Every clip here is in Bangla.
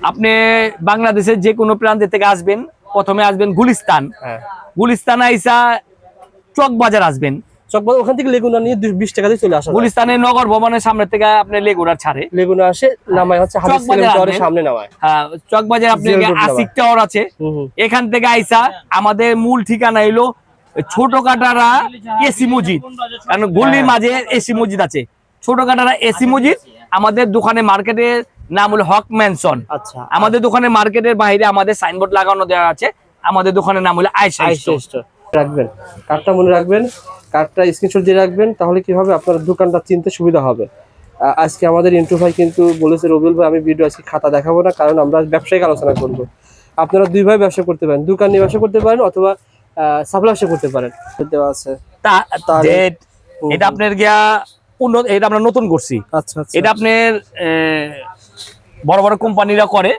আপনি বাংলাদেশের যে কোনো প্রান্ত থেকে আসবেন, প্রথমে আসবেন গুলিস্তান। গুলিস্তান আইসা চক বাজার আসবেন। ওখান থেকে লেগুনা নিয়ে 20 টাকা দিয়ে চলে আসা। গুলিস্তানের নগর ভবনের সামনে থেকে আপনি লেগুনা ছাড়ে, লেগুনা আসে, নামায় হচ্ছে হাদিস টাওয়ারের সামনে নামায়। হ্যাঁ, চক বাজার আপনার আশিক টাওয়ার আছে। এখান থেকে আইসা আমাদের মূল ঠিকানা হইলো ছোট কাটারা এসি মসজিদ, কারণ গলির মাঝে এসি মসজিদ আছে। ছোট কাটারা এসি মসজিদ। আমাদের দোকানে মার্কেটের নাম হলো হক ম্যানশন। আচ্ছা, আমাদের দোকানে মার্কেটের বাইরে আমাদের সাইনবোর্ড লাগানো দেওয়া আছে। আমাদের দোকানের নাম হলো আয়েশা স্টোর। রাখবেন কার্ডটা, মনে রাখবেন কার্ডটা, স্ক্রিনশট দিয়ে রাখবেন, তাহলে কি হবে আপনার দোকানটা চিনতে সুবিধা হবে। আজকে আমাদের ইন্টু ভাই কিন্তু বলেছে, রবিউল ভাই আমি ভিডিও আজকে খাতা দেখাবো না, কারণ আমরা ব্যবসায়িক আলোচনা করব। আপনারা দুই ভাই ব্যবসা করতে পারেন, দোকান নিয়ে ব্যবসা করতে পারেন অথবা সাপ্লাই ব্যবসা করতে পারেন। দেওয়া আছে এটা আপনার গিয়া এটা আমরা নতুন করছি। আচ্ছা, এটা আপনার বড় বড় কোম্পানিরা করে,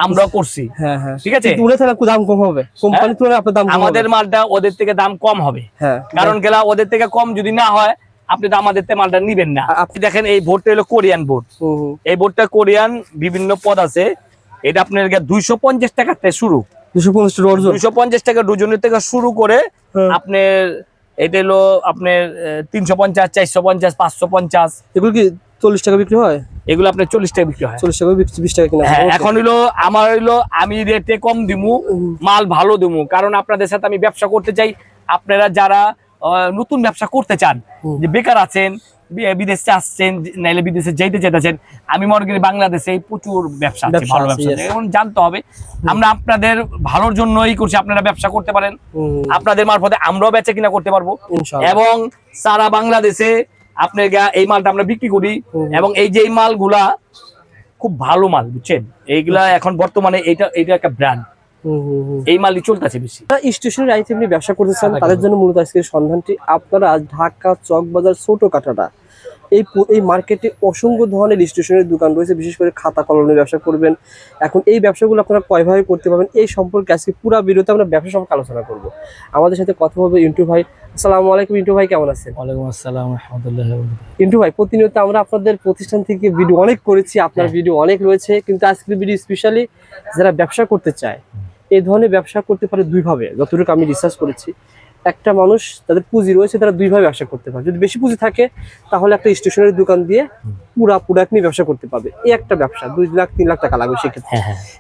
আমরা করছি। হ্যাঁ হ্যাঁ, ঠিক আছে। তুলে তাহলে দাম কম হবে, কোম্পানি তুলে আপনার দাম, আমাদের মালটা ওদের থেকে দাম কম হবে। হ্যাঁ, কারণ গেলা ওদের থেকে কম যদি না হয়, আপনি তো আমাদের থেকে মালটা নিবেন না। আপনি দেখেন এই বোর্ডটা হলো কোরিয়ান বোর্ড। এই বোর্ডটা কোরিয়ান, বিভিন্ন পদ আছে। এটা আপনার 250 টাকা থেকে শুরু, 250 টাকা ডজনের থেকে শুরু করে আপনার এটা হলো আপনার 350, 450, 550। এগুলো কি 40 টাকা বিক্রি হয়? এগুলো আপনার 40 টাকা বিক্রি হয়। 40 টাকা, 20 টাকা কিনা। হ্যাঁ, এখন হলো আমার হলো আমি রেটে কম দিমু, মাল ভালো দিমু, কারণ আপনাদের সাথে আমি ব্যবসা করতে চাই। আপনারা যারা নতুন ব্যবসা করতে চান, যে বেকার আছেন, বিদেশে আসছেন, নাইলে বিদেশে যাইতে চাইতেছেন, আমি মনে করি বাংলাদেশে প্রচুর ব্যবসা আছে, ভালো ব্যবসা আছে। এখন জানতে হবে, আমরা আপনাদের ভালোর জন্যই করছি। আপনারা ব্যবসা করতে পারেন, আপনাদের মারফতে আমরাও বেচা কিনা করতে পারবো। এবং সারা বাংলাদেশে আপনার এই মালটা আমরা বিক্রি করি। এবং এই যে এই মালগুলা খুব ভালো মাল, বুঝছেন। এইগুলা এখন বর্তমানে এটা একটা ব্র্যান্ড, এই মালই চলতেছে বেশি। স্টেশনারি আইটেম নিয়ে ব্যবসা করতে চান, তাদের জন্য মূলত আজকের সন্ধানটি। আপনারা ঢাকা চক বাজার ছোট কাটাটা এই মার্কেটে অসংখ্য ধরনের স্টেশনারি দোকান রয়েছে, বিশেষ করে খাতা কলমের ব্যবসা করবেন। এখন এই ব্যবসাগুলো আপনারা কয়ভাবে করতে পারবেন, এই সম্পর্কে আজকে পুরো ভিডিওতে আমরা ব্যবসা সম্পর্কে আলোচনা করব। আমাদের সাথে কথা হবে ইন্টু ভাই। আসসালামু আলাইকুম ইন্টু ভাই, কেমন আছেন? ওয়ালাইকুম আসসালাম ওয়া রাহমাতুল্লাহি ওয়া বারাকাতুহু। ইন্টু ভাই, প্রতিনিয়ত আমরা আপনাদের প্রতিষ্ঠান থেকে ভিডিও অনেক করেছি, আপনার ভিডিও অনেক রয়েছে, কিন্তু আজকের ভিডিও স্পেশালি যারা ব্যবসা করতে চায়, এই ধরনের ব্যবসা করতে পারে দুইভাবে, যতটুকু আমি রিসার্চ করেছি। একটা মানুষ তাদের পুঁজি রয়েছে, তারা দুইভাবে ব্যবসা করতে পারে। যদি বেশি পুঁজি থাকে, তাহলে একটা স্টেশনারি দোকান দিয়ে পুরা প্রোডাক্ট নিয়ে ব্যবসা করতে পারবে। এই একটা ব্যবসা 2 লাখ 3 লাখ টাকা লাগবে সেক্ষেত্রে।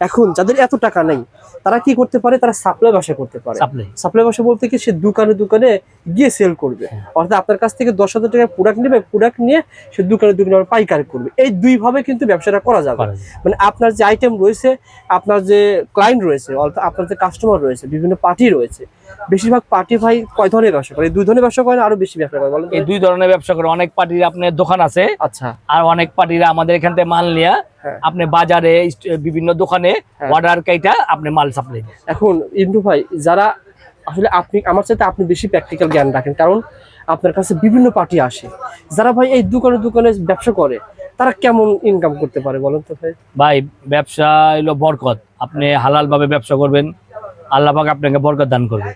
এখন যাদের এত টাকা নেই, তারা কি করতে পারে, তারা সাপ্লাই ব্যবসা করতে পারে। সাপ্লাই ব্যবসা বলতে কি, সে দোকানে দোকানে গিয়ে সেল করবে। অর্থাৎ আপনার কাছ থেকে 10,000 টাকার প্রোডাক্ট নেবে, প্রোডাক্ট নিয়ে সে দোকানে দোকানে পাইকারি করবে। এই দুইভাবে কিন্তু ব্যবসাটা করা যাবে। মানে আপনার যে আইটেম রয়েছে, আপনার যে ক্লায়েন্ট রয়েছে, অর্থাৎ আপনার যে কাস্টমার রয়েছে, বিভিন্ন পার্টি রয়েছে, বেশিরভাগ পার্টি ভাই কয় ধরনের ব্যবসা করে? 2 ধরনের ব্যবসা করে, আরো বেশি ব্যবসা করে বলেন? এই 2 ধরনের ব্যবসা করে। অনেক পার্টির আপনার দোকান আছে। আচ্ছা। আর অনেক পার্টিরা আমাদের এখান থেকে মাল নিয়ে আপনি বাজারে বিভিন্ন দোকানে অর্ডার কাইটা আপনি মাল সাপ্লাই দেন। এখন ইন্টু ভাই, যারা আসলে আপনি আমার সাথে আপনি বেশি প্র্যাকটিক্যাল জ্ঞান রাখেন, কারণ আপনার কাছে বিভিন্ন পার্টি আসে, যারা ভাই এই দোকানে দোকানে ব্যবসা করে, তারা কেমন ইনকাম করতে পারে বলেন তো ভাই? ভাই, ব্যবসা হলো বরকত। আপনি হালাল ভাবে ব্যবসা করবেন, আল্লাহ পাক আপনাকে বরকত দান করবে।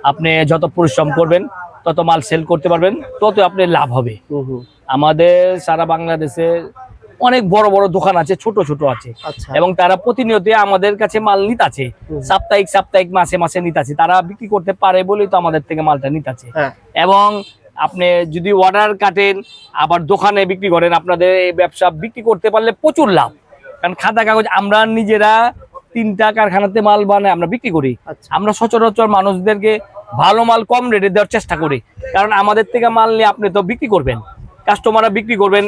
আপনি যত পরিশ্রম করবেন, তত মাল সেল করতে পারবেন, তত আপনার লাভ হবে। আমাদের সারা বাংলাদেশে অনেক বড় বড় দোকান আছে, ছোট ছোট আছে। এবং তারা প্রতিনিয়ত আমাদের কাছে মাল নিতে আছে, সাপ্তাহিক মাসে মাসে নিতে আছে। তারা বিক্রি করতে পারে বলেই তো আমাদের থেকে মালটা নিতে আছে। এবং আপনি যদি অর্ডার কাটেন, আবার দোকানে বিক্রি করেন, আপনাদের এই ব্যবসা বিক্রি করতে পারলে প্রচুর লাভ। কারণ খাতা কাগজ আমরা নিজেরা 3টা কারখানাতে মাল বানাই, আমরা বিক্রি করি। আমরা সচরাচর মানুষদেরকে ভালো মাল কম রেটে দেওয়ার চেষ্টা করি, কারণ আমাদের থেকে মাল নিয়ে আপনি তো বিক্রি করবেন, কাস্টমাররা বিক্রি করবেন,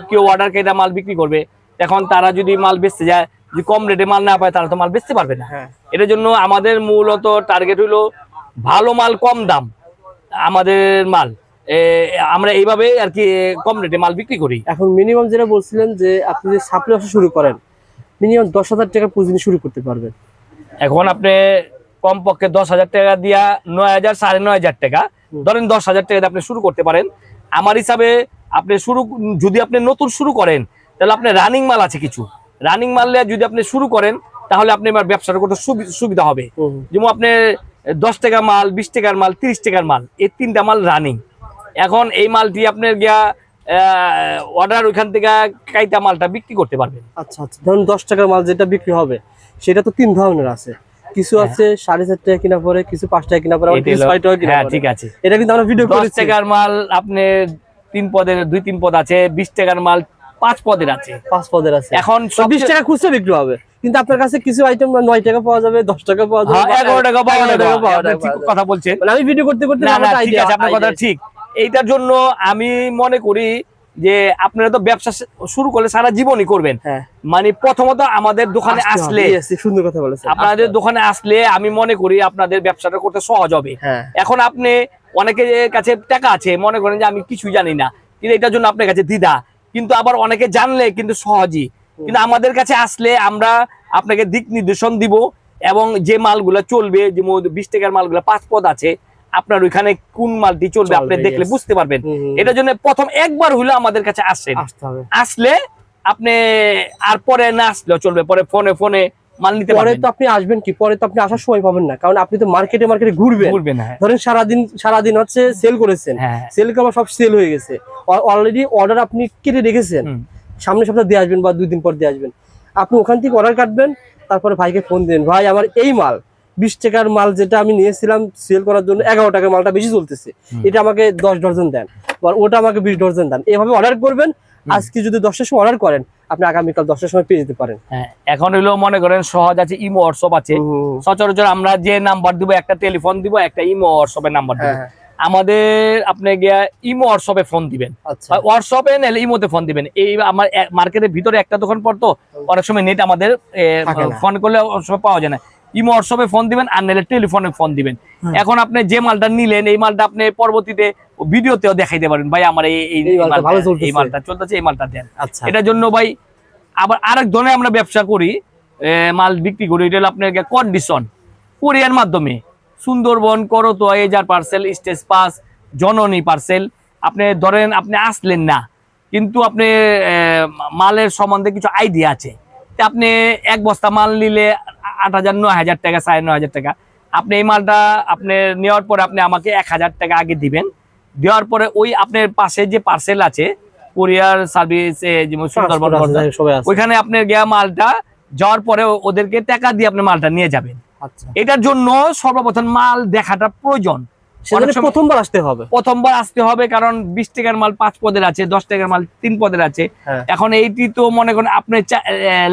কেউ অর্ডার কেটে মাল বিক্রি করবে। এখন তারা যদি মাল বেচতে যায়, যদি কম রেটে মাল না পায়, তারা তো মাল বেচতে পারবে না। এটার জন্য আমাদের মূলত টার্গেট হলো ভালো মাল, কম দাম। আমাদের মাল আমরা এইভাবে আর কি কম রেটে মাল বিক্রি করি। এখন মিনিমাম যেটা বলছিলেন, যে আপনি যে সাপ্লাই ব্যবসা শুরু করেন, মিনিমাম 10,000 টাকা পুঁজি নিয়ে শুরু করতে পারবেন। এখন আপনি কমপক্ষে 10,000 টাকা দিয়া 9,000 9,500 টাকা ধরেন, 10,000 টাকা দিয়ে আপনি শুরু করতে পারেন। আমার হিসাবে আপনি যদি আপনি নতুন শুরু করেন, তাহলে আপনার রানিং মাল আছে কিছু, রানিং মাল নিয়ে যদি আপনি শুরু করেন, তাহলে আপনি এবার ব্যবসাটা করতে সুবিধা হবে। যেমন আপনি 10 টাকা মাল, 20 টাকার মাল, 30 টাকার মাল, এই 3টা মাল রানিং। এখন এই মালটি আপনার গিয়া অর্ডার ওইখান থেকে কাইটা মালটা বিক্রি করতে পারবেন। আচ্ছা আচ্ছা, ধরুন 10 টাকার মাল যেটা বিক্রি হবে সেটা তো 3 ধরনের আছে, কিছু আছে 4.5 টাকা কিনা পরে, কিছু 5 টাকা কিনা পরে, আবার কিছু 6 টাকা কিনা হ্যাঁ পরে। ঠিক আছে, এটা কিন্তু আমরা ভিডিও 10 করেছি। টাকার মাল আপনি 3 পদের 2-3 পদ আছে, 20 টাকার মাল 5 পদের আছে, 5 পদের আছে। এখন 20 টাকা খুচরা বিক্রি হবে, কিন্তু আপনার কাছে কিছু আইটেম 9 টাকা পাওয়া যাবে, 10 টাকা পাওয়া যাবে, 11 টাকা 12 টাকা পাওয়া আপনি ঠিক যাবে। কথা বলছেন। মানে আমি ভিডিও করতে করতে না না আমার ঠিক আইডিয়া আছে, আপনার কথা ঠিক। এইটার জন্য আমি মনে করি যে আপনারা তো ব্যবসা শুরু করলে সারা জীবনই করবেন, হ্যাঁ মানে প্রথমত আমাদের দোকানে আসলে, সুন্দর কথা বলেছেন, আপনাদের দোকানে আসলে আমি মনে করি আপনাদের ব্যবসাটা করতে সহজ হবে। হ্যাঁ এখন আপনি অনেকের কাছে টাকা আছে, মনে করেন যে আমি কিছু জানি না, কিন্তু এটার জন্য আপনার কাছে দ্বিধা, কিন্তু আবার অনেকে জানলে কিন্তু সহজই। কিন্তু আমাদের কাছে আসলে আমরা আপনাকে দিক নির্দেশন দিব, এবং যে মালগুলা চলবে, যে 20 টাকার মালগুলা 5 পদ আছে, আপনার ওইখানে কোন মালটি চলবে আপনি দেখলে বুঝতে পারবেন। এটার জন্য প্রথম একবার হইলো আমাদের কাছে আসেন, আসতে হবে। আসলে আপনি আর পরে না আসলেও চলবে, পরে ফোনে ফোনে মাল নিতে পরে পারবেন। তো আপনি আসবেন কি, পরে তো আপনি আসার সময় পাবেন না, কারণ আপনি তো মার্কেটে ঘুরবেন। হ্যাঁ ধরেন সারাদিন হচ্ছে সেল করেছেন, হ্যাঁ সেল করা সব সেল হয়ে গেছে, অলরেডি অর্ডার আপনি কেটে রেখেছেন, হুম। সামনের সপ্তাহে দিয়ে আসবেন বা 2 দিন পর দিয়ে আসবেন, আপনি ওখান থেকে অর্ডার কাটবেন, তারপরে ভাইকে ফোন দিন, ভাই আমার এই মাল 20 টাকার মাল যেটা আমি নিয়েছিলাম সেল করার জন্য 11 টাকার মালটা বেশি চলতেছে, এটা আমাকে 10 ডজন দেন, বা ওটা আমাকে 20 ডজন দেন, এভাবে অর্ডার করবেন। আজকে যদি 10টার সময় অর্ডার করেন, আপনি আগামীকাল 10টার সময় পেয়ে যেতে পারেন। হ্যাঁ, এখন হইলো মনে করেন সহজ আছে, ইমো হোয়াটসঅ্যাপ আছে। সচরাচর আমরা যে নাম্বার দিব, একটা টেলিফোন দিব, একটা ইমো হোয়াটসঅ্যাপের নাম্বার দিব। আমাদের আপনি গিয়া ইমো হোয়াটসঅ্যাপে ফোন দিবেন, আচ্ছা হোয়াটসঅ্যাপে নাহলে ইমোতে ফোন দিবেন। এই আমার মার্কেটের ভিতরে একটা দোকান পড়তো, অনেক সময় নেট আমাদের থাকে না। ফোন করলে অনেক সময় পাওয়া যায় না, ইমো হোয়াটসঅ্যাপে ফোন দিবেন, আর নাহলে টেলিফোনে ফোন দিবেন। এখন আপনি যে মালটা নিলেন, এই মালটা আপনি পরবর্তীতে ভিডিওতেও দেখাইতে পারেন, ভাই আমার এই মালটা চলতেছে, এই মালটা দেন। আচ্ছা এটার জন্য ভাই আবার আরেক ধরনের আমরা ব্যবসা করি, মাল বিক্রি করি, এটা হলো আপনার কন্ডিশন কোরিয়ার মাধ্যমে, সুন্দরবন, করতোয়া, এজার পার্সেল, স্টেজ পাস, জননী পার্সেল। আপনি ধরেন আপনি আসলেন না, কিন্তু আপনি মালের সম্বন্ধে কিছু আইডিয়া আছে, তা আপনি 1 বস্তা মাল নিলে 8,000 9,000 টাকা, 9,500 টাকা। আপনি এই মালটা আপনি নেওয়ার পরে আপনি আমাকে 1,000 টাকা আগে দিবেন, দেওয়ার পরে ওই আপনার পাশে যে পার্সেল আছে কোরিয়ার সার্ভিস, যেমন সুন্দরবন, ওইখানে আপনার গিয়া মালটা যাওয়ার পরে ওদেরকে টাকা দিয়ে আপনি মালটা নিয়ে যাবেন। আচ্ছা, এটার জন্য সর্বপ্রথম মাল দেখাটা প্রয়োজন, প্রথমবার আসতে হবে, কারণ 20 টাকার মাল 5 পদের আছে, 10 টাকার মাল 3 পদের আছে। এখন এইটি তো মনে করেন আপনি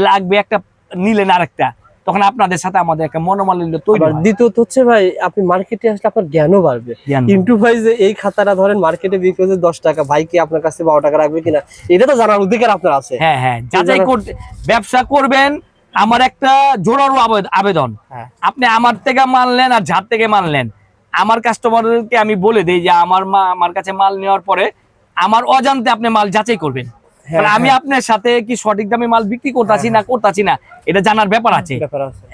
লাগবে একটা, নিলেন আরেকটা, তখন আপনাদের সাথে আমাদের একটা মনোমালিন্য তৈরি হয়। দ্বিতীয়ত হচ্ছে ভাই, আপনি মার্কেটে আসলে আপনার জ্ঞানও বাড়বে। কিন্তু ভাই যে এই খাতাটা ধরেন মার্কেটে বিক্রি হচ্ছে 10 টাকা, ভাই কি আপনার কাছে 12 টাকা রাখবে কিনা, এটা তো জানার অধিকার আপনার আছে। হ্যাঁ হ্যাঁ, যাচাই করতে ব্যবসা করবেন। আমার একটা জোরালো আবেদন, আপনি আমার থেকে মানলেন আর যার থেকে মানলেন, আমার কাস্টমারদেরকে আমি বলে দেই যে আমার কাছে মাল নেওয়ার পরে আমার অজান্তে আপনি মাল যাচাই করবেন। আমি আপনার সাথে কি সঠিক দামে মাল বিক্রি করতেছি না এটা জানার ব্যাপার আছে।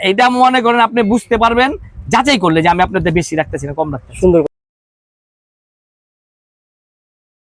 এটা মনে করেন আপনি বুঝতে পারবেন যাচাই করলে যে আমি আপনাদের বেশি রাখতেছি না, কম রাখতেছি। সুন্দর।